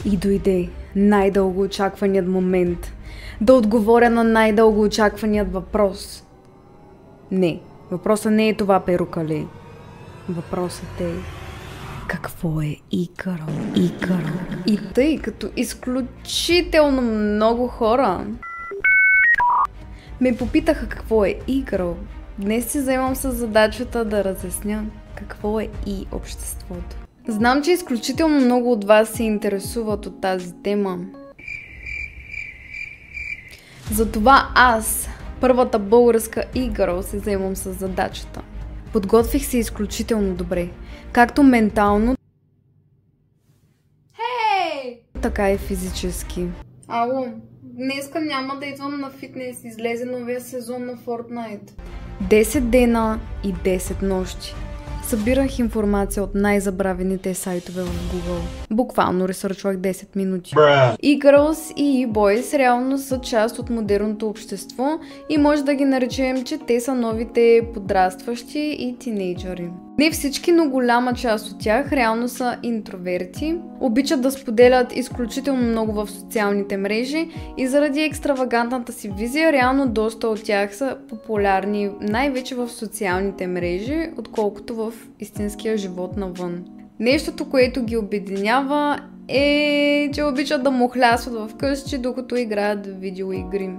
И дойде най-дълго очакваният момент да отговоря на най-дълго очакваният въпрос. Не, въпросът не е това, перукале. Въпросът е: какво е Икаро? И тъй като изключително много хора ме попитаха какво е Икаро, днес се заемам с задачата да разясня какво е и обществото. Знам, че изключително много от вас се интересуват от тази тема. Затова аз, първата българска Икаро, се заемам с задачата. Подготвих се изключително добре, както ментално, така и физически. Ало, днеска няма да идвам на фитнес, излезе новия сезон на Fortnite. 10 дена и 10 нощи. Събирах информация от най-забравените сайтове в Google. Буквално ресърчвах 10 минути. E-girls и E-boys реално са част от модерното общество и може да ги наречем, че те са новите подрастващи и тинейджъри. Не всички, но голяма част от тях реално са интроверти, обичат да споделят изключително много в социалните мрежи и заради екстравагантната си визия реално доста от тях са популярни най-вече в социалните мрежи, отколкото в истинския живот навън. Нещото, което ги обединява е, че обичат да мухлясват вкъщи, докато играят видеоигри.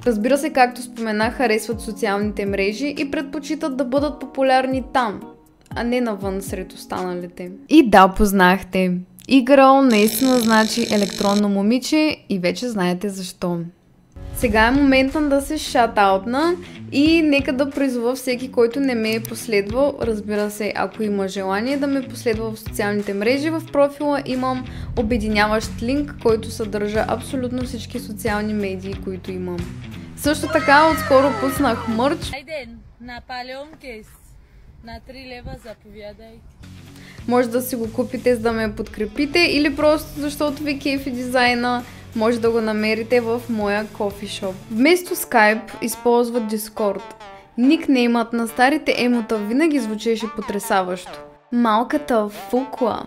Разбира се, както споменах, харесват социалните мрежи и предпочитат да бъдат популярни там, а не навън сред останалите. И да, познахте. E-girl наистина значи електронно момиче и вече знаете защо. Сега е момента да се шатаутна и нека да призова всеки, който не ме е последвал, разбира се, ако има желание да ме последва в социалните мрежи, в профила имам обединяващ линк, който съдържа абсолютно всички социални медии, които имам. Също така, отскоро пуснах мърч. Айде, на палеонкес, на 3 лева заповядайте. Може да си го купите, за да ме подкрепите, или просто защото ви кефи дизайна. Може да го намерите в моя кофишоп. Вместо Skype използват Discord. Никнеймът на старите емота винаги звучеше потресаващо. Малката фукла.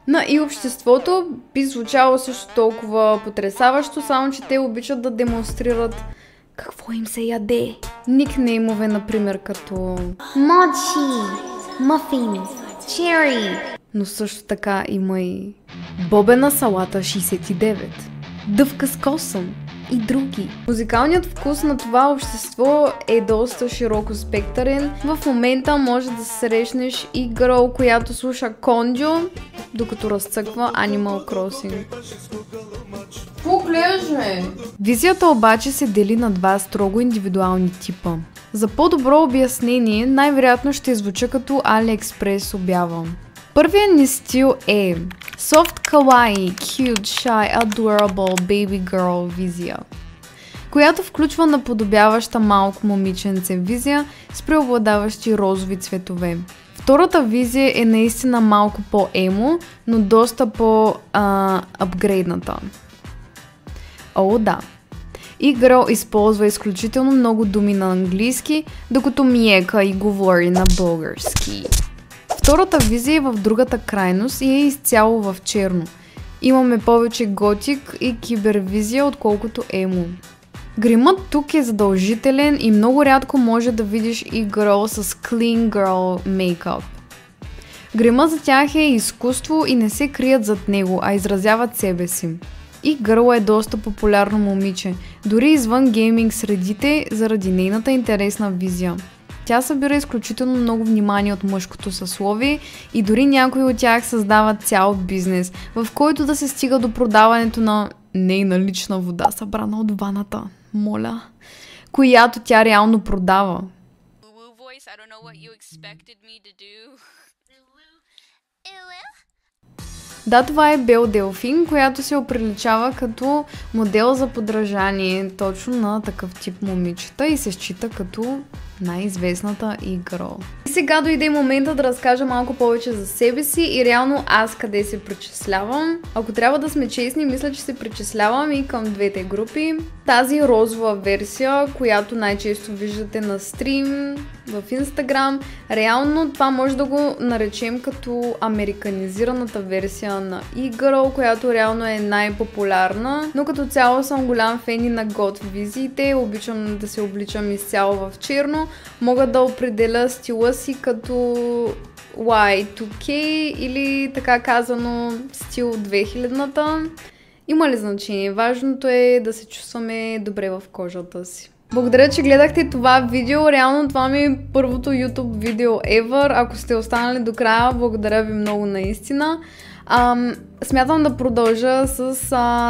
На и обществото би звучало също толкова потресаващо, само че те обичат да демонстрират какво им се яде. Никнеймове, например, като Мочи, Мафинс, Чери. Но също така има и Бобена салата 69. Дъвка с косъм и други. Музикалният вкус на това общество е доста широко спектърен. В момента може да срещнеш и girl, която слуша Конджо, докато разцъква Animal Crossing. Поглежме! Визията обаче се дели на два строго индивидуални типа. За по-добро обяснение, най-вероятно ще звуча като AliExpress обява. Първият ни стил е Soft Kawaii, Cute, Shy, Adorable Baby Girl визия, която включва наподобяваща малко момиченце визия с преобладаващи розови цветове. Втората визия е наистина малко по-емо, но доста по-апгрейдната. О, да. E-girl използва изключително много думи на английски, докато Миека и говори на български. Втората визия е в другата крайност и е изцяло в черно. Имаме повече готик и кибервизия, отколкото емо. Гримът тук е задължителен и много рядко може да видиш E-girl с clean girl мейкъп. Гримът за тях е изкуство и не се крият зад него, а изразяват себе си. E-girl е доста популярно момиче, дори извън гейминг средите, заради нейната интересна визия. Тя събира изключително много внимание от мъжкото съсловие и дори някои от тях създават цял бизнес, в който да се стига до продаването на нейна лична вода, събрана от ваната, моля, която тя реално продава. Да, това е Бел Делфин, която се оприличава като модел за подражание точно на такъв тип момичета и се счита като най-известната e-girl. И сега дойде момента да разкажа малко повече за себе си и реално аз къде се причислявам. Ако трябва да сме честни, мисля, че се причислявам и към двете групи. Тази розова версия, която най-често виждате на стрим, в Instagram, реално това може да го наречем като американизираната версия на e-girl, която реално е най-популярна, но като цяло съм голям фен и на гот визиите, обичам да се обличам изцяло в черно, мога да определя стила си като Y2K или така казано стил 2000-та. Има ли значение? Важното е да се чувстваме добре в кожата си. Благодаря, че гледахте това видео. Реално това ми е първото YouTube видео ever. Ако сте останали до края, благодаря ви много наистина. Смятам да продължа с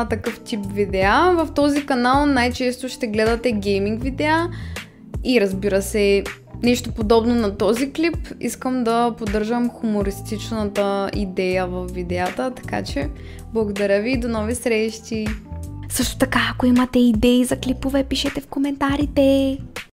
такъв тип видеа. В този канал най-често ще гледате гейминг видеа и разбира се нещо подобно на този клип. Искам да поддържам хумористичната идея в видеята, така че благодаря ви и до нови срещи! Също така, ако имате идеи за клипове, пишете в коментарите.